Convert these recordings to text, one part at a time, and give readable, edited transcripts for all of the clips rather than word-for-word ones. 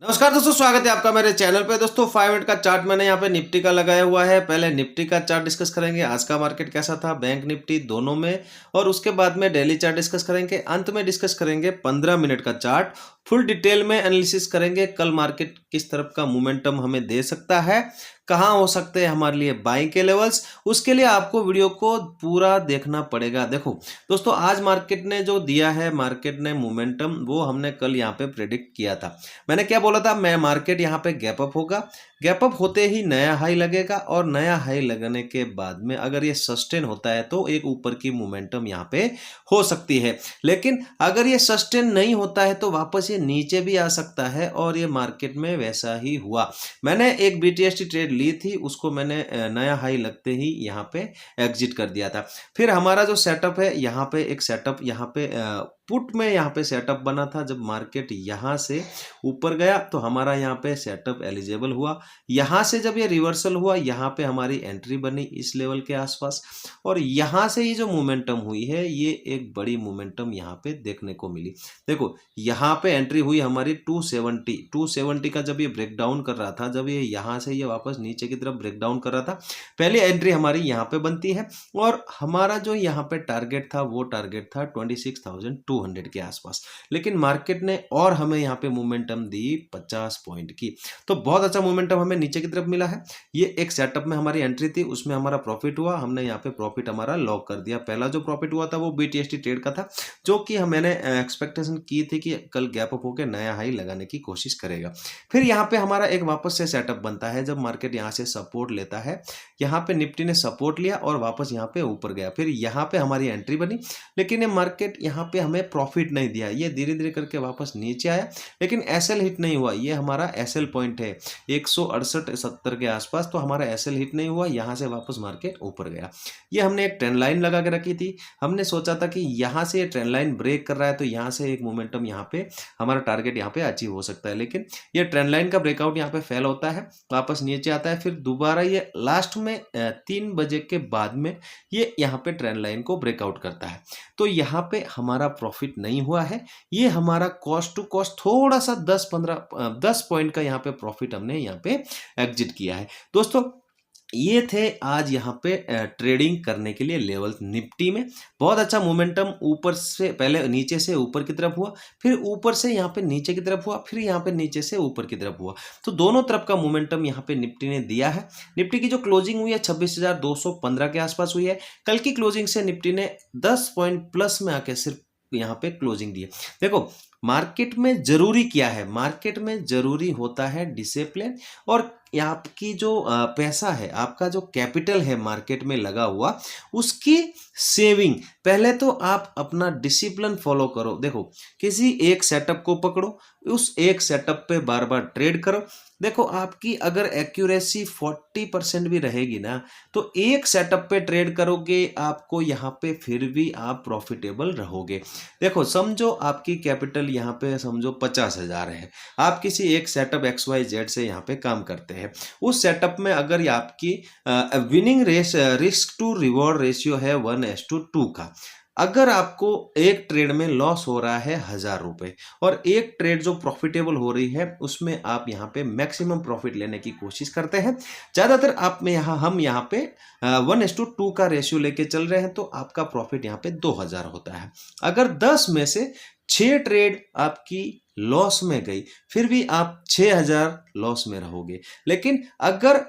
नमस्कार दोस्तों, स्वागत है आपका मेरे चैनल पे। दोस्तों 5 मिनट का चार्ट मैंने यहाँ पे निफ्टी का लगाया हुआ है। पहले निफ्टी का चार्ट डिस्कस करेंगे, आज का मार्केट कैसा था, बैंक निफ्टी दोनों में, और उसके बाद में डेली चार्ट डिस्कस करेंगे। अंत में डिस्कस करेंगे 15 मिनट का चार्ट, फुल डिटेल में एनालिसिस करेंगे। कल मार्केट किस तरफ का मोमेंटम हमें दे सकता है, कहाँ हो सकते हैं हमारे लिए बाइंग के लेवल्स, उसके लिए आपको वीडियो को पूरा देखना पड़ेगा। देखो दोस्तों, आज मार्केट ने जो दिया है, मार्केट ने मोमेंटम, वो हमने कल यहाँ पे प्रेडिक्ट किया था। मैंने क्या बोला था, मैं मार्केट यहाँ पे गैप अप होगा, गैप अप होते ही नया हाई लगेगा, और नया हाई लगने के बाद में अगर ये सस्टेन होता है तो एक ऊपर की मोमेंटम यहाँ पे हो सकती है। लेकिन अगर ये सस्टेन नहीं होता है तो वापस ये नीचे भी आ सकता है, और ये मार्केट में वैसा ही हुआ। मैंने एक बीटीएसटी ट्रेड ली थी, उसको मैंने नया हाई लगते ही यहाँ पे एग्जिट कर दिया था। फिर हमारा जो सेटअप है, यहाँ पे एक सेटअप, यहाँ पे पुट में यहाँ पे सेटअप बना था। जब मार्केट यहाँ से ऊपर गया तो हमारा यहाँ पे सेटअप एलिजिबल हुआ। यहाँ से जब ये रिवर्सल हुआ, यहाँ पे हमारी एंट्री बनी इस लेवल के आसपास, और यहाँ से ये जो मोमेंटम हुई है, ये एक बड़ी मोमेंटम यहाँ पे देखने को मिली। देखो यहाँ पे एंट्री हुई हमारी 270 का, जब ये ब्रेक डाउन कर रहा था, जब ये यहाँ से ये वापस नीचे की तरफ ब्रेक डाउन कर रहा था, पहली एंट्री हमारी यहाँ पे बनती है, और हमारा जो यहाँ पे टारगेट था, वो टारगेट था 26,200 के आसपास। लेकिन मार्केट ने और हमें यहाँ पे मोमेंटम दी 50 पॉइंट की, तो बहुत अच्छा मोमेंटम हमें नीचे की तरफ मिला है। ये एक सेटअप में हमारी एंट्री थी, उसमें हमारा प्रॉफिट हुआ, हमने यहाँ पे प्रॉफिट हमारा लॉक कर दिया। पहला जो प्रॉफिट हुआ था वो बीटीएसटी ट्रेड का था, जो कि मैंने एक्सपेक्टेशन की थी कि कल गैप अप होकर नया हाई लगाने की कोशिश करेगा। फिर यहाँ पे हमारा एक वापस से सेटअप बनता है, जब मार्केट यहाँ से सपोर्ट लेता है, यहाँ पे निफ्टी ने सपोर्ट लिया और वापस यहाँ पे ऊपर गया, फिर यहाँ पे हमारी एंट्री बनी। लेकिन ये मार्केट यहाँ पे हमें प्रॉफिट नहीं दिया, ये धीरे धीरे करके वापस नीचे आया, लेकिन एसएल हिट नहीं हुआ। ये हमारा एसएल पॉइंट है 168-70 के आसपास, तो हमारा एसएल हिट नहीं हुआ, यहाँ से वापस मार्केट ऊपर गया। ये हमने एक ट्रेंड लाइन लगा के रखी थी, हमने सोचा था कि यहाँ से ये ट्रेंड लाइन ब्रेक कर रहा है तो यहाँ से एक मोमेंटम यहाँ पे हमारा टारगेट यहाँ पे अचीव हो सकता है। लेकिन ये ट्रेंड लाइन का ब्रेकआउट यहाँ पे फेल होता है, वापस नीचे आता है, फिर दोबारा ये लास्ट में 3 बजे के बाद में ये यहाँ पे ट्रेंड लाइन को ब्रेकआउट करता है। तो यहाँ पे हमारा प्रॉफिट नहीं हुआ है, ये हमारा कॉस्ट टू कॉस्ट थोड़ा सा 10 पॉइंट का यहाँ पे प्रॉफिट हमने यहाँ पे एग्जिट किया है। दोस्तों ये थे आज यहाँ पे ट्रेडिंग करने के लिए लेवल। निफ्टी में बहुत अच्छा मोमेंटम, ऊपर से पहले नीचे से ऊपर की तरफ हुआ, फिर ऊपर से यहाँ पे नीचे की तरफ हुआ, फिर यहाँ पे नीचे से ऊपर की तरफ हुआ, तो दोनों तरफ का मोमेंटम यहाँ पे निफ्टी ने दिया है। निफ्टी की जो क्लोजिंग हुई है 26,215 के आसपास हुई है। कल की क्लोजिंग से निफ्टी ने 10 पॉइंट प्लस में आके सिर्फ यहाँ पे क्लोजिंग दी है। देखो मार्केट में जरूरी क्या है, मार्केट में जरूरी होता है डिसिप्लिन, और आपकी जो पैसा है, आपका जो कैपिटल है मार्केट में लगा हुआ, उसकी सेविंग। पहले तो आप अपना डिसिप्लिन फॉलो करो। देखो किसी एक सेटअप को पकड़ो, उस एक सेटअप पे बार बार ट्रेड करो। देखो आपकी अगर एक्यूरेसी 40% भी रहेगी ना, तो एक सेटअप पे ट्रेड करोगे, आपको यहाँ पे फिर भी आप प्रॉफिटेबल रहोगे। देखो समझो आपकी कैपिटल यहाँ पे समझो 50,000 है, आप किसी एक सेटअप XYZ से यहाँ पे काम करते हैं। उस सेटअप में अगर आपकी winning risk to reward ratio है 1:2 का, अगर आपको एक ट्रेड में लॉस हो रहा है 1,000 रुपए, और एक ट्रेड जो प्रॉफिटेबल हो रही है उसमें आप यहाँ पे मैक्सिमम प्रॉफिट लेने की कोशिश करते हैं, ज्यादातर आप में हम यहाँ पे 1:2 का रेशियो लेके चल रहे हैं, तो आपका प्रॉफिट यहाँ पे 2,000 होता है। अगर 10 में से 6 ट्रेड आपकी लॉस में गई, फिर भी आप 6,000 लॉस में रहोगे। लेकिन अगर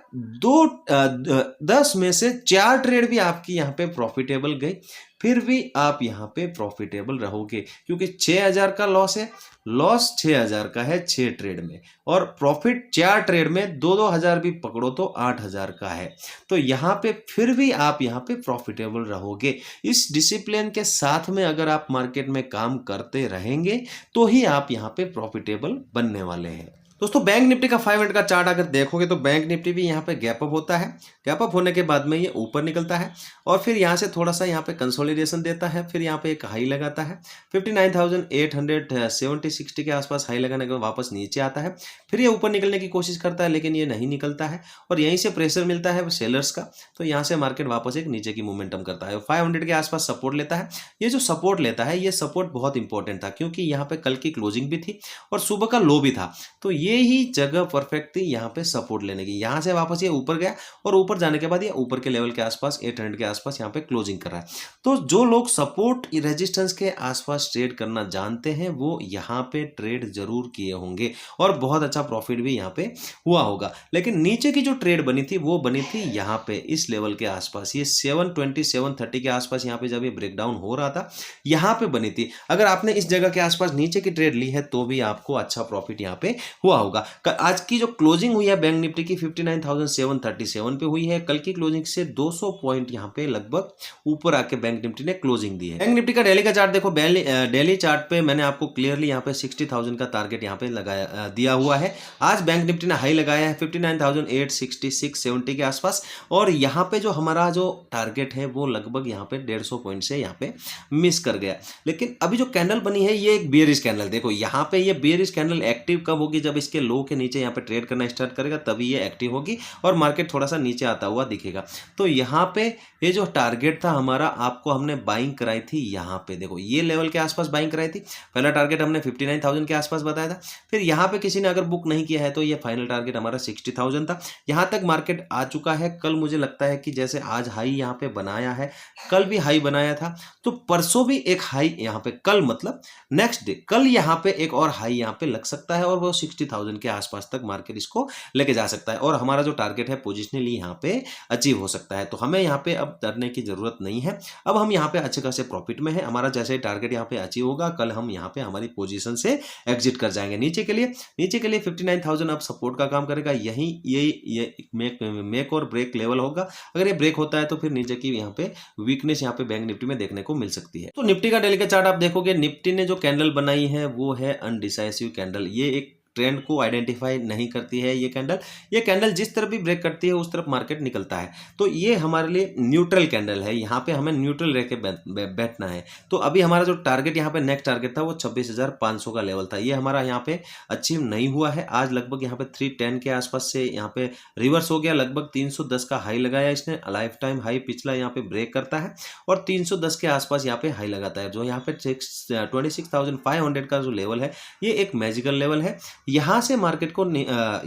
10 में से 4 ट्रेड भी आपकी यहाँ पे प्रॉफिटेबल गई, फिर भी आप यहाँ पे प्रॉफिटेबल रहोगे, क्योंकि 6,000 का लॉस है, लॉस 6,000 का है 6 ट्रेड में, और प्रॉफिट 4 ट्रेड में 2-2 हज़ार भी पकड़ो तो 8,000 का है। तो यहाँ पे फिर भी आप यहाँ पे प्रॉफिटेबल रहोगे। इस डिसिप्लिन के साथ में अगर आप मार्केट में काम करते रहेंगे तो ही आप यहाँ पे प्रॉफिटेबल बनने वाले हैं। दोस्तों बैंक निफ्टी का 5 मिनट का चार्ट अगर देखोगे तो बैंक निफ्टी भी यहाँ पे गैप अप होता है, गैप अप होने के बाद में ये ऊपर निकलता है, और फिर यहाँ से थोड़ा सा यहाँ पे कंसोलिडेशन देता है, फिर यहाँ पे एक हाई लगाता है 59,870-60 के आसपास हाई लगाने के बाद वापस नीचे आता है, फिर ये ऊपर निकलने की कोशिश करता है लेकिन ये नहीं निकलता है, और यहीं से प्रेशर मिलता है सेलर्स का, तो यहाँ से मार्केट वापस एक नीचे की मूवमेंटम करता है, 500 के आसपास सपोर्ट लेता है। ये जो सपोर्ट लेता है, ये सपोर्ट बहुत इंपॉर्टेंट था, क्योंकि यहाँ पे कल की क्लोजिंग भी थी और सुबह का लो भी था, तो ये ही जगह परफेक्ट थी यहाँ पे सपोर्ट लेने की। यहाँ से वापस ये ऊपर गया और ऊपर जाने के बाद ये ऊपर के लेवल के आसपास 800 के आसपास यहाँ पे क्लोजिंग कर रहा है। तो जो लोग सपोर्ट रेजिस्टेंस के आसपास ट्रेड करना जानते हैं वो यहाँ पे ट्रेड जरूर किए होंगे और बहुत अच्छा प्रॉफिट भी यहाँ पे हुआ होगा। लेकिन नीचे की जो ट्रेड बनी थी वो बनी थी यहाँ पे इस लेवल के आसपास, ये 720 730 के आसपास यहाँ पे जब ये ब्रेकडाउन हो रहा था यहाँ पे बनी थी। अगर आपने इस जगह के आसपास नीचे की ट्रेड ली है तो भी आपको अच्छा प्रॉफिट यहाँ पे हुआ होगा। आज की जो क्लोजिंग हुई है बैंक निफ्टी की 59,737 पे हुई है। कल की क्लोजिंग से 200 पॉइंट यहाँ पे लगभग ऊपर आके बैंक निफ्टी ने क्लोजिंग दी है। बैंक निफ्टी का डेली का चार्ट देखो, डेली चार्ट पे मैंने आपको क्लियरली यहाँ पे 60,000 का टारगेट यहाँ पे लगाया दिया हुआ है। आज बैंक निफ्टी ने हाई लगाया है 59,866.70 के आसपास और यहाँ पे जो हमारा जो टारगेट है वो लगभग यहाँ पे 150 पॉइंट से यहाँ पे मिस कर गया। लेकिन अभी जो कैंडल बनी है ये एक बेयरिश कैंडल, देखो यहाँ पे ये बेयरिश कैंडल एक्टिव कब होगी, जब इसके लो के नीचे यहाँ पे ट्रेड करना स्टार्ट करेगा तभी ये एक्टिव होगी और मार्केट थोड़ा सा नीचे आता हुआ दिखेगा। तो यहाँ पे ये जो टारगेट था हमारा, आपको हमने बाइंग कराई थी यहाँ पे, देखो ये लेवल के आसपास बाइंग कराई थी। पहला टारगेट हमने 59,000 के आसपास बताया था। फिर यहाँ पे किसी ने अगर बुक नहीं किया है तो ये फाइनल टारगेट हमारा 60,000 था। यहाँ तक मार्केट आ चुका है। कल मुझे लगता है कि जैसे आज हाई यहाँ पे बनाया है, कल भी हाई बनाया था, तो परसों भी एक हाई यहाँ पे, कल मतलब नेक्स्ट डे, कल यहाँ पे एक और हाई यहाँ पे लग सकता है और वो 60,000 के आसपास तक मार्केट इसको लेके जा सकता है और हमारा जो टारगेट है पोजिशनली यहाँ पे अचीव हो सकता है। तो हमें यहाँ पे अब डरने की जरूरत नहीं है। अब हम यहाँ पे अच्छे खासे प्रॉफिट में है। हमारा जैसे टारगेट यहाँ पे अचीव होगा, कल हम यहाँ पे हमारी पोजीशन से एग्जिट कर जाएंगे। नीचे के लिए 59,000 अब सपोर्ट का काम करेगा। यही ये मेक और ब्रेक लेवल होगा। अगर ये ब्रेक होता है तो फिर नीचे की यहाँ पे वीकनेस यहाँ पे बैंक निफ्टी में देखने को मिल सकती है। तो निफ्टी का डेली का चार्ट आप देखोगे, निफ्टी ने जो कैंडल बनाई है वो है अनडिसाइसिव कैंडल। ये एक ट्रेंड को आइडेंटिफाई नहीं करती है। ये कैंडल जिस तरफ भी ब्रेक करती है उस तरफ मार्केट निकलता है। तो ये हमारे लिए न्यूट्रल कैंडल है। यहाँ पे हमें न्यूट्रल रह के बैठना है। तो अभी हमारा जो टारगेट यहाँ पे नेक्स्ट टारगेट था वो 26,500 का लेवल था। ये हमारा यहाँ पे अचीव नहीं हुआ है। आज लगभग यहाँ पे 310 के आसपास से यहाँ पे रिवर्स हो गया। लगभग 310 का हाई लगाया इसने। लाइफ टाइम हाई पिछला यहाँ पे ब्रेक करता है और 310 के आसपास यहाँ पे हाई लगाता है। जो यहाँ पे 26,500 का जो लेवल है ये एक मैजिकल लेवल है। यहाँ से मार्केट को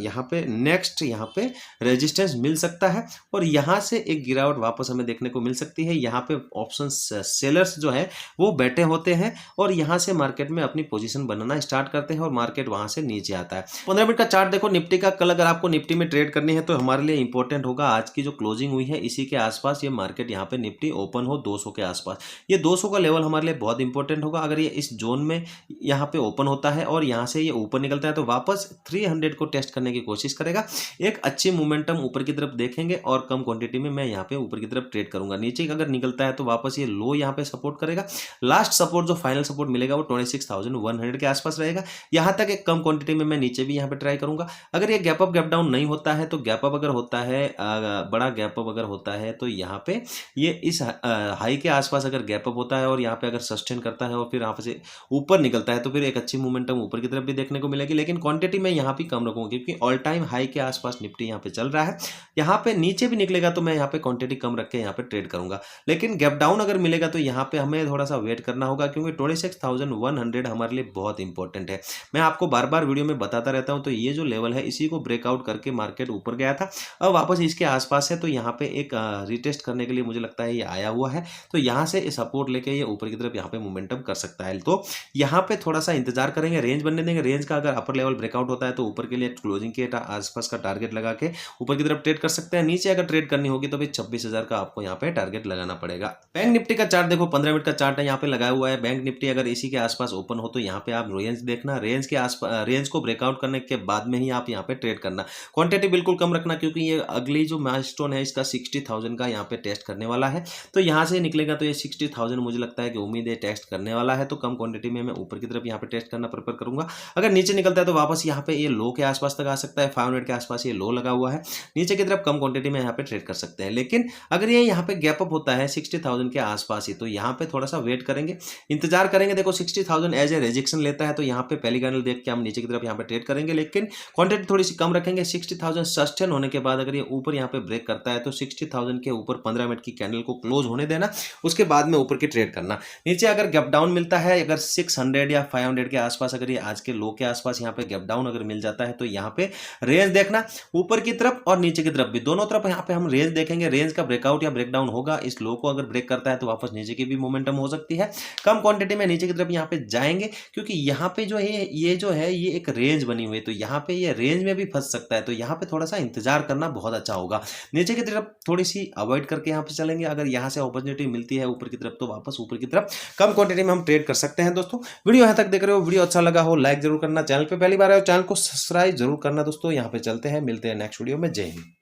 यहाँ पे नेक्स्ट यहाँ पे रेजिस्टेंस मिल सकता है और यहाँ से एक गिरावट वापस हमें देखने को मिल सकती है। यहाँ पे ऑप्शन सेलर्स जो है वो बैठे होते हैं और यहाँ से मार्केट में अपनी पोजीशन बनाना स्टार्ट करते हैं और मार्केट वहाँ से नीचे आता है। 15 मिनट का चार्ट देखो निफ्टी का। कल अगर आपको निफ्टी में ट्रेड करनी है तो हमारे लिए इंपॉर्टेंट होगा आज की जो क्लोजिंग हुई है इसी के आसपास ये मार्केट यहाँ पे निफ्टी ओपन हो 200 के आसपास। ये 200 का लेवल हमारे लिए बहुत इंपॉर्टेंट होगा। अगर ये इस जोन में यहाँ पे ओपन होता है और यहाँ से ये ऊपर निकलता है तो वापस 300 को टेस्ट करने की कोशिश करेगा। एक अच्छी मोमेंटम ऊपर की तरफ देखेंगे और कम क्वांटिटी में मैं यहाँ पे ऊपर की तरफ ट्रेड करूंगा। नीचे अगर निकलता है तो वापस ये लो यहाँ पे सपोर्ट करेगा। लास्ट सपोर्ट जो फाइनल सपोर्ट मिलेगा वो 26,100 के आसपास रहेगा। यहाँ तक एक कम क्वांटिटी में मैं नीचे भी यहाँ पे ट्राई करूंगा। अगर ये गैप अप गैप डाउन नहीं होता है तो गैप अप अगर होता है, बड़ा गैप अप अगर होता है तो यहाँ पे ये इस हाई के आसपास अगर गैप अप होता है और यहाँ पे अगर सस्टेन करता है और फिर यहाँ से ऊपर निकलता है तो फिर एक अच्छी मोमेंटम ऊपर की तरफ भी देखने को मिलेगी। लेकिन क्वांटिटी में यहाँ भी कम रखूंगा क्योंकि ऑल टाइम हाई के आसपास निफ्टी यहाँ पे चल रहा है। यहाँ पे नीचे भी निकलेगा तो मैं यहाँ पे क्वांटिटी कम रख के यहाँ पे ट्रेड करूंगा। लेकिन गैप डाउन अगर मिलेगा तो यहाँ पे हमें थोड़ा सा वेट करना होगा क्योंकि 26,100 हमारे लिए बहुत इंपॉर्टेंट है। मैं आपको बार बार वीडियो में बताता रहता हूँ। तो ये जो लेवल है इसी को ब्रेकआउट करके मार्केट ऊपर गया था, अब वापस इसके आसपास है। तो यहाँ पे एक रिटेस्ट करने के लिए मुझे लगता है ये आया हुआ है। तो यहाँ से सपोर्ट लेके ये ऊपर की तरफ यहाँ पे मोमेंटम कर सकता है। तो यहाँ पे थोड़ा सा इंतजार करेंगे, रेंज बनने देंगे। रेंज का अगर अपर लेवल ब्रेकआउट होता है तो ऊपर के लिए क्लोजिंग के आसपास का टारगेट लगा के ऊपर की तरफ ट्रेड कर सकते हैं। नीचे अगर ट्रेड करनी होगी तो भी 26,000 का आपको यहाँ पे टारगेट लगाना पड़ेगा। बैंक निफ्टी का चार्ट देखो, 15 मिनट का चार्ट है यहाँ पे लगाया हुआ है। बैंक निफ्टी अगर इसी के आसपास ओपन हो तो यहाँ पे आप रेंज देखना, रेंज के आसपास रेंज को ब्रेकआउट करने के बाद में ही आप यहाँ पे ट्रेड करना। क्वांटिटी बिल्कुल कम रखना क्योंकि ये अगली जो माइलस्टोन है इसका 60,000 का यहाँ पे टेस्ट करने वाला है। तो यहाँ से निकलेगा तो ये 60,000 मुझे लगता है कि उम्मीद है टेस्ट करने वाला है। तो कम क्वांटिटी में मैं ऊपर की तरफ यहाँ पे टेस्ट करना प्रेफर करूंगा। अगर नीचे निकलता है तो वापस यहाँ पे ये लो के आसपास तक आ सकता है। 500 के आसपास ये लो लगा हुआ है। नीचे की तरफ कम क्वांटिटी में यहाँ पे ट्रेड कर सकते हैं। लेकिन अगर ये यहाँ पे गैप अप होता है 60,000 के आसपास ही तो यहाँ पे थोड़ा सा वेट करेंगे, इंतजार करेंगे। देखो 60,000 एज ए रिजेक्शन लेता है तो यहाँ पे पहली कैंडल देख के हम नीचे की तरफ यहाँ पे ट्रेड करेंगे। लेकिन क्वांटिटी थोड़ी सी कम रखेंगे। 60,000 सस्टेन होने के बाद अगर ये ऊपर यहाँ पे ब्रेक करता है तो 60,000 के ऊपर 15 मिनट की कैंडल को क्लोज होने देना, उसके बाद में ऊपर की ट्रेड करना। नीचे अगर गैप डाउन मिलता है, अगर 600 या 500 के आसपास अगर ये आज के लो के आसपास यहाँ पे गैप डाउन अगर मिल जाता है तो यहाँ पे रेंज देखना ऊपर की तरफ और नीचे की तरफ भी, दोनों तरफ यहाँ पे हम रेंज देखेंगे। रेंज का ब्रेकआउट या ब्रेकडाउन होगा, इस लो को अगर ब्रेक करता है तो वापस नीचे की भी मोमेंटम हो सकती है। कम क्वांटिटी में नीचे की तरफ यहाँ पे जाएंगे, क्योंकि यहाँ पे जो है ये एक रेंज बनी हुई है, तो यहाँ पे ये रेंज में भी फंस सकता है, तो यहाँ पे थोड़ा सा इंतजार करना बहुत अच्छा होगा। नीचे की तरफ थोड़ी सी अवॉइड करके यहाँ पे चलेंगे, अगर यहाँ से अपॉर्चुनिटी मिलती है ऊपर की तरफ तो वापस ऊपर की तरफ कम क्वांटिटी में हम ट्रेड कर सकते हैं। दोस्तों वीडियो यहाँ तक देख रहे हो, वीडियो अच्छा लगा हो लाइक जरूर करना, चैनल पे पहली बार आए हो चैनल को सब्सक्राइब जरूर करना। दोस्तों यहाँ पे चलते हैं, मिलते हैं नेक्स्ट वीडियो में। जय हिंद।